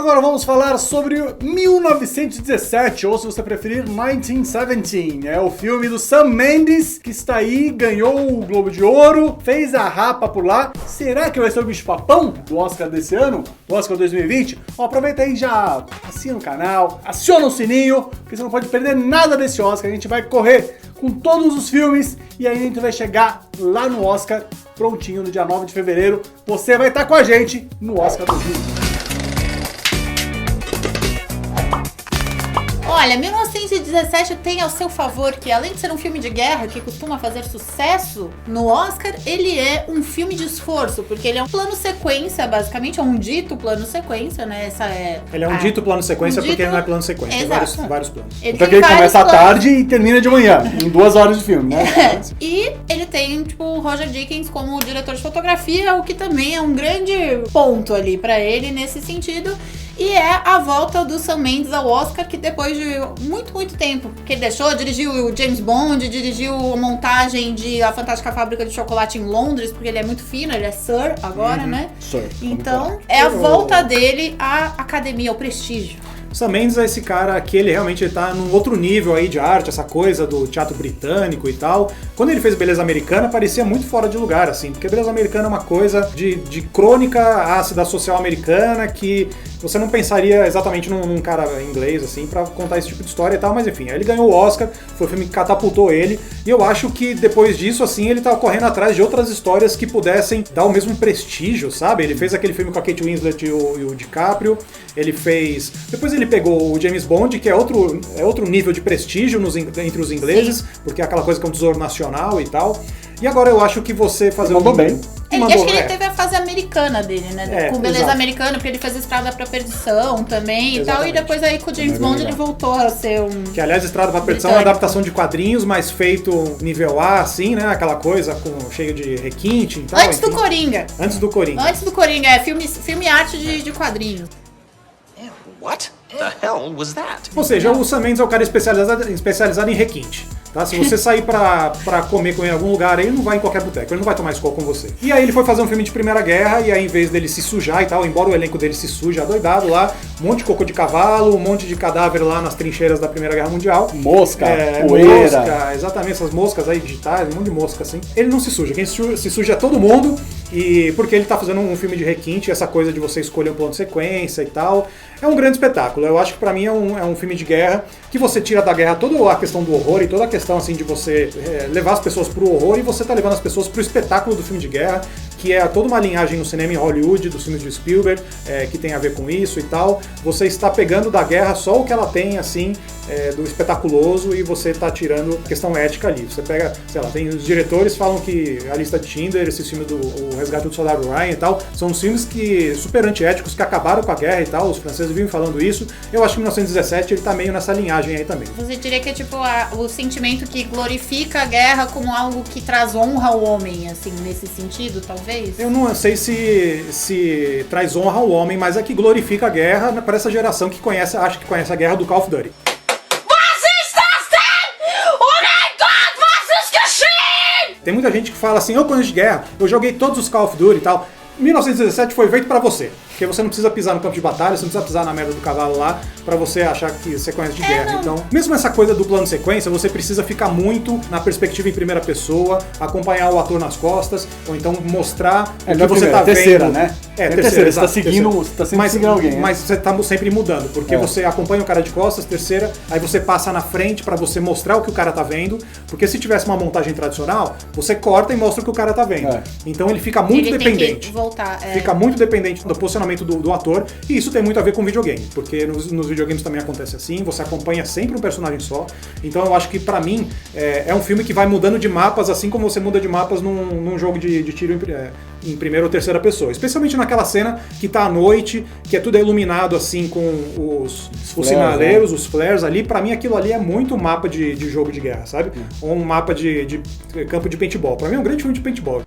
Agora vamos falar sobre 1917, ou se você preferir, 1917. É o filme do Sam Mendes, que está aí, ganhou o Globo de Ouro, fez a rapa por lá. Será que vai ser o bicho-papão do Oscar desse ano? Do Oscar 2020? Ó, aproveita aí e já assina o canal, aciona o sininho, porque você não pode perder nada desse Oscar. A gente vai correr com todos os filmes e aí a gente vai chegar lá no Oscar prontinho no dia 9 de fevereiro. Você vai estar com a gente no Oscar 2020. Olha, 1917 tem ao seu favor que, além de ser um filme de guerra que costuma fazer sucesso no Oscar, ele é um filme de esforço, porque ele é um plano-sequência, basicamente, é um dito plano-sequência, né? Ele é um dito plano-sequência porque ele não é plano-sequência, tem vários planos. Então ele começa à tarde e termina de manhã, em 2 horas de filme, né? E ele tem, tipo, o Roger Deakins como diretor de fotografia, o que também é um grande ponto ali pra ele nesse sentido. E é a volta do Sam Mendes ao Oscar, que depois de muito tempo que ele deixou, dirigiu o James Bond, dirigiu a montagem de A Fantástica Fábrica de Chocolate em Londres, porque ele é muito fino, ele é Sir agora, né? Sir. Então, é a volta dele à academia, ao prestígio. Sam Mendes é esse cara que ele realmente tá num outro nível aí de arte, essa coisa do teatro britânico e tal. Quando ele fez Beleza Americana, parecia muito fora de lugar, assim, porque Beleza Americana é uma coisa de crônica ácida social americana que você não pensaria exatamente num cara inglês, assim, pra contar esse tipo de história e tal, mas enfim, aí ele ganhou o Oscar, foi o filme que catapultou ele, e eu acho que depois disso, assim, ele tá correndo atrás de outras histórias que pudessem dar o mesmo prestígio, sabe? Ele fez aquele filme com a Kate Winslet e o DiCaprio, ele fez... Depois ele pegou o James Bond, que é outro nível de prestígio entre os ingleses, sim, porque é aquela coisa que é um tesouro nacional e tal. E agora eu acho que você fazer bem. Acho que ele teve a fase americana dele, né? Com Beleza Americana, porque ele fez Estrada pra Perdição também e tal. E depois aí com o James Bond ele voltou a ser um... Que aliás, Estrada pra Perdição é uma adaptação de quadrinhos, mas feito nível A, assim, né? Aquela coisa cheio de requinte e tal. Antes do Coringa. Antes do Coringa, é filme arte de quadrinhos. What the hell was that? Ou seja, o Sam Mendes é o cara especializado em requinte. Tá? Se você sair pra comer em algum lugar, ele não vai em qualquer boteco, ele não vai tomar Skol com você. E aí ele foi fazer um filme de Primeira Guerra, e aí em vez dele se sujar e tal, embora o elenco dele se suje adoidado lá, um monte de cocô de cavalo, um monte de cadáver lá nas trincheiras da Primeira Guerra Mundial. Mosca, poeira. Mosca, exatamente, essas moscas aí digitais, um monte de mosca assim. Ele não se suja, quem se suja é todo mundo, e porque ele tá fazendo um filme de requinte, essa coisa de você escolher um plano de sequência e tal. É um grande espetáculo. Eu acho que pra mim é um filme de guerra que você tira da guerra toda a questão do horror e toda a questão assim de você levar as pessoas pro horror e você tá levando as pessoas pro espetáculo do filme de guerra, que é toda uma linhagem no cinema em Hollywood, dos filmes de Spielberg, que tem a ver com isso e tal. Você está pegando da guerra só o que ela tem, assim, do espetaculoso, e você está tirando questão ética ali. Você pega, sei lá, tem os diretores falam que A Lista de Schindler, esses filmes do O Resgate do Soldado Ryan e tal, são uns filmes super antiéticos, que acabaram com a guerra e tal, os franceses vivem falando isso. Eu acho que 1917 ele tá meio nessa linhagem aí também. Você diria que é tipo o sentimento que glorifica a guerra como algo que traz honra ao homem, assim, nesse sentido, talvez? Eu não sei se traz honra ao homem, mas é que glorifica a guerra para essa geração que acha que conhece a guerra do Call of Duty. Tem muita gente que fala assim, eu conheço de guerra, eu joguei todos os Call of Duty e tal. 1917 foi feito pra você, porque você não precisa pisar no campo de batalha, você não precisa pisar na merda do cavalo lá pra você achar que você conhece de guerra. Não. Então, mesmo essa coisa do plano sequência, você precisa ficar muito na perspectiva em primeira pessoa, acompanhar o ator nas costas, ou então mostrar o que você tá vendo. Terceira, né? Terceira, você tá sempre seguindo alguém, né? Mas você tá sempre mudando, porque você acompanha o cara de costas, terceira, aí você passa na frente pra você mostrar o que o cara tá vendo, porque se tivesse uma montagem tradicional, você corta e mostra o que o cara tá vendo. Então ele fica muito dependente. Fica muito dependente do posicionamento do ator, e isso tem muito a ver com videogame, porque nos videogames também acontece assim, você acompanha sempre um personagem só. Então eu acho que pra mim é um filme que vai mudando de mapas, assim como você muda de mapas num jogo de tiro em primeira ou terceira pessoa, especialmente naquela cena que tá à noite, que é tudo iluminado assim com os sinaleiros, os flares ali. Pra mim aquilo ali é muito mapa de jogo de guerra, sabe? Ou um mapa de campo de paintball. Pra mim é um grande filme de paintball.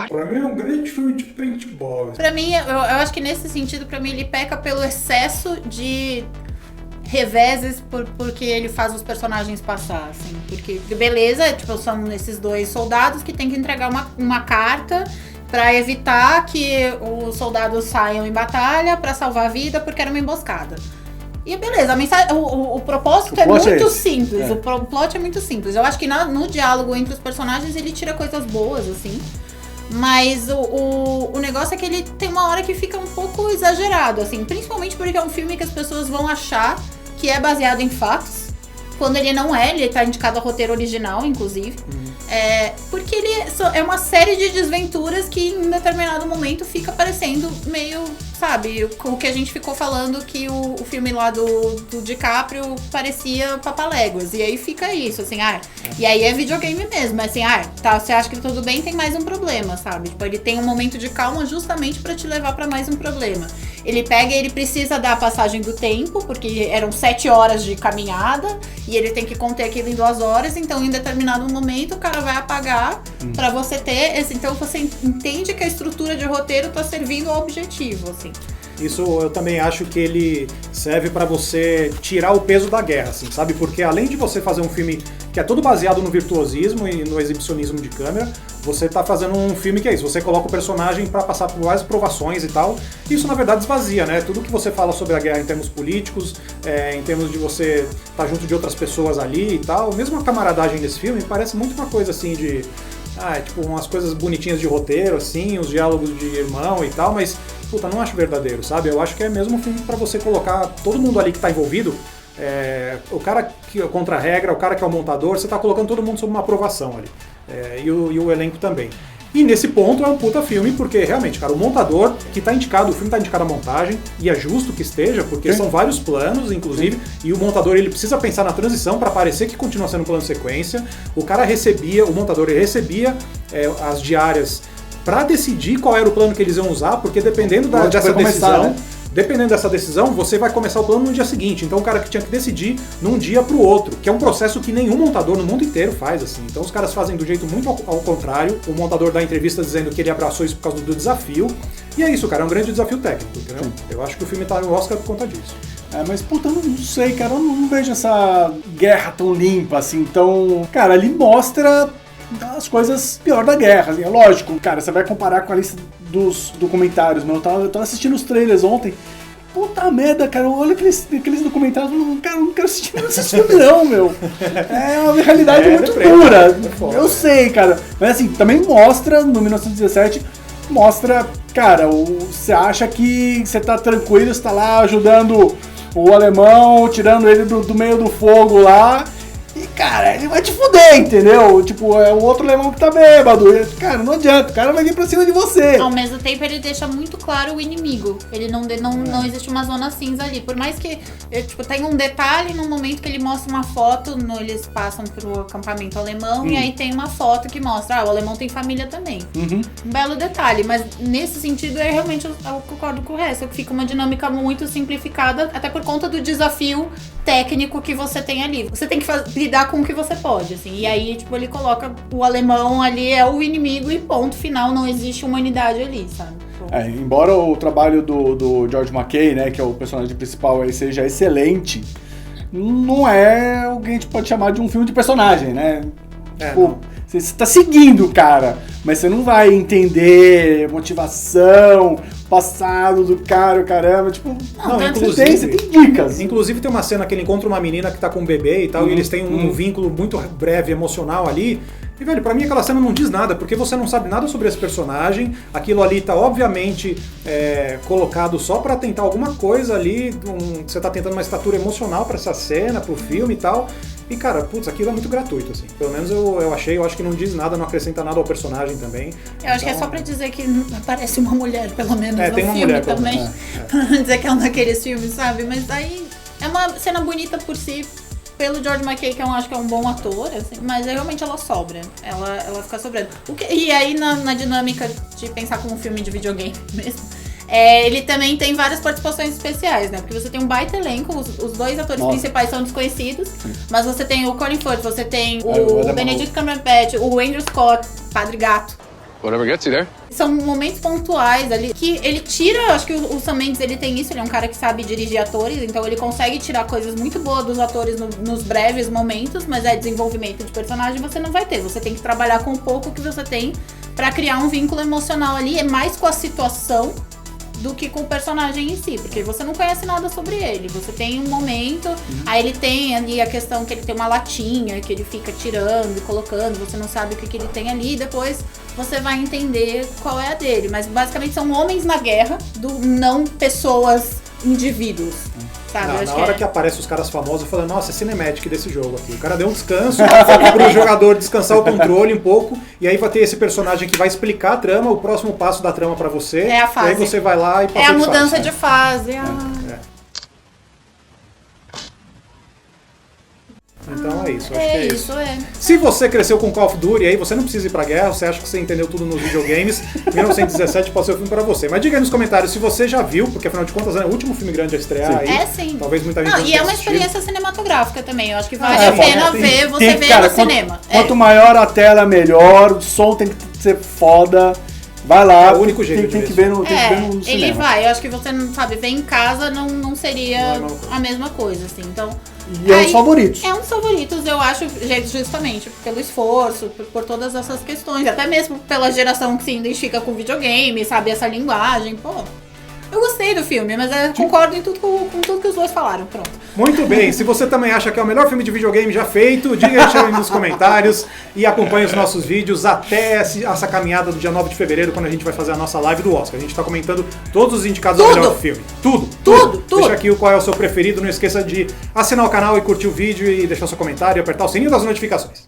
Pra mim é um grande filme de paintball. Pra mim, eu acho que nesse sentido, pra mim, ele peca pelo excesso de reveses porque ele faz os personagens passar, assim. Porque, beleza, tipo, são esses dois soldados que tem que entregar uma carta pra evitar que os soldados saiam em batalha pra salvar a vida porque era uma emboscada. E beleza, a mensagem, o propósito é muito simples, o plot é muito simples. Eu acho que no diálogo entre os personagens ele tira coisas boas, assim. Mas o negócio é que ele tem uma hora que fica um pouco exagerado, assim. Principalmente porque é um filme que as pessoas vão achar que é baseado em fatos. Quando ele não é, ele tá indicado a roteiro original, inclusive. Porque ele é uma série de desventuras que em determinado momento fica parecendo meio, sabe, o que a gente ficou falando que o filme lá do DiCaprio parecia Papaléguas. E aí fica isso, assim, e aí é videogame mesmo, assim, tá, você acha que tudo bem, tem mais um problema, sabe? Tipo, ele tem um momento de calma justamente pra te levar pra mais um problema. Ele precisa dar a passagem do tempo, porque eram 7 horas de caminhada, e ele tem que conter aquilo em 2 horas, então em determinado momento o cara vai apagar pra você ter esse. Então você entende que a estrutura de roteiro tá servindo ao objetivo, assim. Isso eu também acho que ele serve pra você tirar o peso da guerra, assim, sabe? Porque além de você fazer um filme que é todo baseado no virtuosismo e no exibicionismo de câmera, você tá fazendo um filme que é isso, você coloca o personagem pra passar por várias provações e tal. Isso na verdade esvazia, né? Tudo que você fala sobre a guerra em termos políticos, em termos de você estar junto de outras pessoas ali e tal, mesmo a camaradagem desse filme parece muito uma coisa assim de... tipo umas coisas bonitinhas de roteiro, assim, os diálogos de irmão e tal, mas puta, não acho verdadeiro, sabe? Eu acho que é mesmo um filme pra você colocar todo mundo ali que tá envolvido, o cara que é contra a regra, o cara que é o montador, você tá colocando todo mundo sob uma aprovação ali. E o elenco também. E nesse ponto é um puta filme, porque realmente, cara, o montador que tá indicado, o filme tá indicado à montagem, e é justo que esteja, porque são vários planos, inclusive, e o montador ele precisa pensar na transição pra parecer que continua sendo um plano sequência. O montador ele recebia as diárias pra decidir qual era o plano que eles iam usar, porque dependendo dessa decisão, dependendo dessa decisão, você vai começar o plano no dia seguinte. Então o cara que tinha que decidir num dia pro outro, que é um processo que nenhum montador no mundo inteiro faz, assim. Então os caras fazem do jeito muito ao contrário. O montador dá entrevista dizendo que ele abraçou isso por causa do desafio. E é isso, cara, é um grande desafio técnico, entendeu? Eu acho que o filme tá no Oscar por conta disso. Mas puta, eu não sei, cara, eu não vejo essa guerra tão limpa, assim, tão... Cara, ele mostra as coisas pior da guerra, assim, é lógico, cara, você vai comparar com a lista dos documentários, mas eu tava assistindo os trailers ontem, puta merda, cara, olha aqueles documentários, cara, eu não quero assistir esses filmes não, meu. É uma realidade muito dura, eu sei, cara, mas assim, também mostra, no 1917, mostra, cara, você acha que você tá tranquilo, você tá lá ajudando o alemão, tirando ele do meio do fogo lá, e, cara, ele vai te fuder, entendeu? Tipo, é o outro alemão que tá bêbado. E, cara, não adianta, o cara vai vir pra cima de você. Ao mesmo tempo, ele deixa muito claro o inimigo. Ele não existe uma zona cinza ali. Por mais que, tem um detalhe no momento que ele mostra uma foto, eles passam pro acampamento alemão, e aí tem uma foto que mostra, o alemão tem família também. Um belo detalhe, mas nesse sentido, realmente eu concordo com o resto. Fica uma dinâmica muito simplificada, até por conta do desafio técnico que você tem ali. Você tem que lidar com o que você pode, assim. E aí, ele coloca o alemão ali é o inimigo e ponto final, não existe humanidade ali, sabe? Embora o trabalho do George McKay, né, que é o personagem principal aí, seja excelente, não é o que a gente pode chamar de um filme de personagem, né? Você tá seguindo o cara, mas você não vai entender motivação, passado do cara, caramba, inclusive, você tem dicas. Inclusive tem uma cena que ele encontra uma menina que tá com um bebê e tal, e eles têm um vínculo muito breve, emocional ali. E, velho, pra mim aquela cena não diz nada, porque você não sabe nada sobre esse personagem, aquilo ali tá obviamente colocado só pra tentar alguma coisa ali, você tá tentando uma estatura emocional pra essa cena, pro filme e tal. E, cara, aquilo é muito gratuito, assim. Pelo menos eu acho que não diz nada, não acrescenta nada ao personagem também. Eu acho que é só pra dizer que aparece uma mulher, pelo menos, no tem uma filme mulher, também. Pra dizer que é um daqueles filmes, sabe? Mas aí é uma cena bonita por si, pelo George McKay, que eu acho que é um bom ator, assim, mas realmente ela sobra. Ela fica sobrando. E aí, na dinâmica de pensar como um filme de videogame mesmo, ele também tem várias participações especiais, né? Porque você tem um baita elenco, os 2 atores principais são desconhecidos, mas você tem o Colin Firth, você tem o Benedict Cumberbatch, o Andrew Scott, Padre Gato. Whatever gets you there. São momentos pontuais ali que ele tira, acho que o Sam Mendes ele tem isso, ele é um cara que sabe dirigir atores, então ele consegue tirar coisas muito boas dos atores nos breves momentos, mas desenvolvimento de personagem você não vai ter. Você tem que trabalhar com o pouco que você tem pra criar um vínculo emocional ali, é mais com a situação do que com o personagem em si, porque você não conhece nada sobre ele, você tem um momento, aí ele tem ali a questão que ele tem uma latinha, que ele fica tirando e colocando, você não sabe o que ele tem ali, e depois você vai entender qual é a dele, mas basicamente são homens na guerra, não pessoas, indivíduos. Sabe, Na hora que aparece os caras famosos, eu falo, nossa, é cinematic desse jogo aqui. O cara deu um descanso pro jogador descansar o controle um pouco, e aí vai ter esse personagem que vai explicar a trama, o próximo passo da trama pra você. É a fase. E aí você vai lá e passa a mudança de fase. Então é isso, acho que É é isso. isso, é. Se você cresceu com Call of Duty, aí você não precisa ir pra guerra, você acha que você entendeu tudo nos videogames, 1917 pode ser o filme pra você. Mas diga aí nos comentários se você já viu, porque afinal de contas é o último filme grande a estrear aí. É sim. Talvez muita gente não, não e tenha é uma assistido. experiência cinematográfica também. Eu acho que vale a pena ver você ver cara, no cinema. Quanto maior a tela, melhor. O som tem que ser foda. Vai lá. É o único jeito tem de que ver ver no, tem que ver no cinema. Ele vai. Eu acho que você não sabe, ver em casa não seria Não é a mesma coisa, assim. Então. E é um dos favoritos. É um dos favoritos, eu acho, justamente pelo esforço, por todas essas questões, até mesmo pela geração que se identifica com videogame, sabe, essa linguagem, pô. Eu gostei do filme, mas eu concordo em tudo com tudo que os dois falaram, pronto. Muito bem, se você também acha que é o melhor filme de videogame já feito, diga aí nos comentários e acompanhe os nossos vídeos até essa caminhada do dia 9 de fevereiro, quando a gente vai fazer a nossa live do Oscar. A gente tá comentando todos os indicados ao melhor filme. Tudo. Deixa aqui qual é o seu preferido, não esqueça de assinar o canal e curtir o vídeo e deixar seu comentário e apertar o sininho das notificações.